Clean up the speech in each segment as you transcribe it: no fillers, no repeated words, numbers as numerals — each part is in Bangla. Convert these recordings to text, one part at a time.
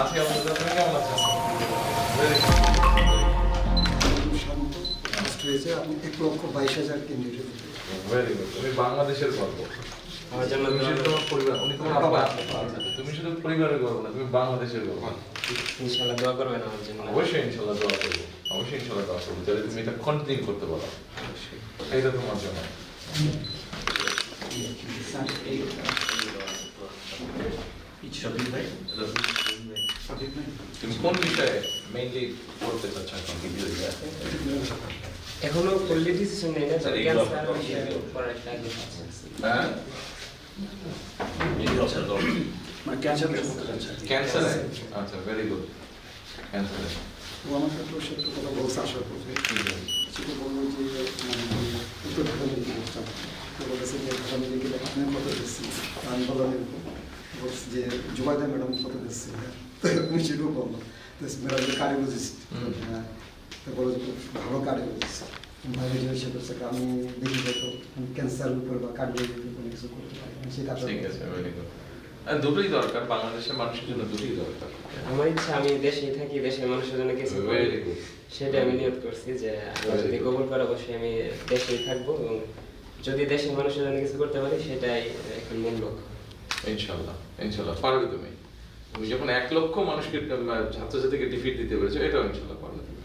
আছি আলহামদুলিল্লাহ, তুমি কেমন আছো? হয়েছে আপনি 1,22,000 কেন্দ্রীয় ভেরি গুড। তুমি বাংলাদেশের গর্ব। আমার জন্য তুমি শুধু তোমার পরিবার, উনি তোমার আব্বা। তুমি শুধু পরিবারের গর্ব না, তুমি বাংলাদেশের গর্ব। ইনশাআল্লাহ দোয়া করবেন আমার জন্য। অবশ্যই ইনশাল্লাহ দোয়া করবো, অবশ্যই ইনশাল্লাহ দোয়া করবো, যাতে তুমি এটা কন্টিনিউ করতে পারো। এইটা তোমার জন্য। তুমি কোন বিষয়ে মেইনলি করতে চাচ্ছ এখন ডিগ্রি? এখনো ফুললি ডিসিশন নেই না, স্যার, এইগুলো ক্যান্সার আপনার বিষয়ে কবে? পড়ার একটা আগ্রহ আছে। হ্যাঁ, মানে ক্যান্সার করতে চাচ্ছে ক্যান্সারে? আচ্ছা, ভেরি গুড। ক্যান্সারে ও আমার সাথে ওর সাথে কথা বলছে আসার পর সেটা বললো যে উত্তর ঢাকা মেডিকেল তো বলেছে যে ঢাকা মেডিকেলে আপনি কত দিচ্ছি আমি বললাম বলছি যে জুবাইদা ম্যাডাম কত দিচ্ছি তো আমি সেটাও বললো তো ম্যাডাম কার্ডিওলজিস্ট হ্যাঁ তো বলো যে ভালো কার্ডিওলজিস্ট ভালো জিনিস করছে আমি দেখি হয়তো ক্যান্সারের উপর বা কার্ডিওলজির উপর কিছু করতে পারি সেটা ঠিক আছে, ভেরি গুড। দুটোই দরকার, বাংলাদেশের মানুষের জন্য দুটোই দরকার। আমার ইচ্ছা আমি দেশেই থাকি, দেশের মানুষের জন্য কিছু করি। Very good. সেটা আমি নিয়ত করছি যে আল্লাহ যদি কবুল করে অবশ্যই আমি দেশেই থাকবো এবং যদি দেশের মানুষের জন্য কিছু করতে পারি সেটাই এখন মূল লক্ষ্য। ইনশাল্লাহ, ইনশাল্লাহ পারবে তুমি। তুমি যখন 1 লক্ষ মানুষকে ছাত্রছাত্রীকে ডিফিট দিতে পেরেছো, এটাও ইনশাল্লাহ পারবে তুমি।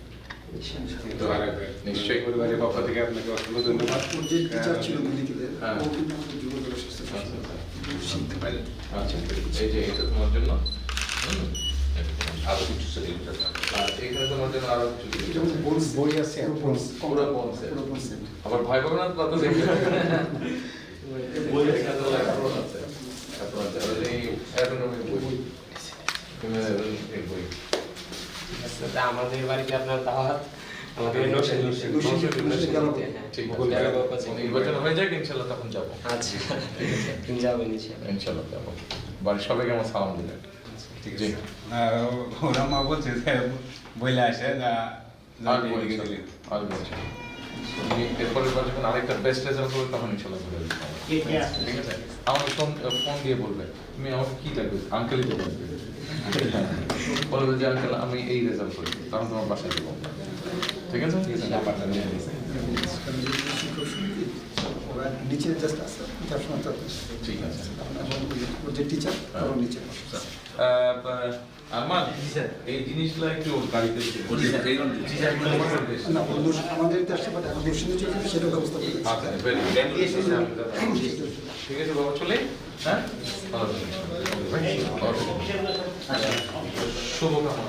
নিশ্চয়ই। পরিবারের পক্ষ থেকে আপনাকে অসংখ্য ধন্যবাদ। ওর যে টিচার ছিল মেডিকেলের হ্যাঁ। ও কিন্তু আমাদের যুবদলের সুস্থ শিখতে পারে আচ্ছা, এই যে এটা তোমার জন্য। আরো কিছু স্যার এগুলো স্যার। আর এখানে তোমার জন্য আরো কিছু এটা হচ্ছে বোনস বই আছে বোনস পুরো bonus এর। পুরো বোনস আবার ভয় পাবে না তো, তা তো দেখবে। বই এখানে তো লেখাপড়া আছে। তারপর আছে ওই যে অ্যাটোনমিক বই। এই বই। তা আমাদের বাড়িতে আপনার দাওয়াত, আমাদের নরসিংদী ঠিক আছে। নির্বাচন হয়ে যাক ইনশাল্লাহ, তখন যাবো। আচ্ছা যাবেন ইনশাআল্লাহ। ইনশাল্লাহ যাবো। বাড়ির সবাইকে আমার সালাম দিলেন। ঠিক জি। আছে। ওরা মা বলছে যে বইলে আসে যা আর বলছি, আর বলছি। তুমি এরপরের বার যখন আরেকটা বেস্ট রেজাল্ট করবে তখন ইনশাল্লাহ বলে দিতে হবে। ঠিক আছে? আমাকে ফোন দিয়ে বলবে, তুমি আমাকে কি লাগবে, আঙ্কেলই তো বলবে। বলবে যে আঙ্কেল আমি এই রেজাল্ট করেছি, তখন তোমার বাসায় দেবো। ঠিক আছে? নাম্বারটা নিয়ে নিয়েছে। ওরা নিচে জাস্ট আছে ক্যাপশন ঠিক আছে। ওর যে টিচার ওর নিচে আরমান, এই জিনিসগুলো একটু গাড়িতে না আমাদের দেশে বাট এখন দর্শনে চলছে সেটা ব্যবস্থা করতে আচ্ছা, very good. ঠিক আছে বাবা, চলে। হ্যাঁ, ভালো থাকবেন। শুভকামনা।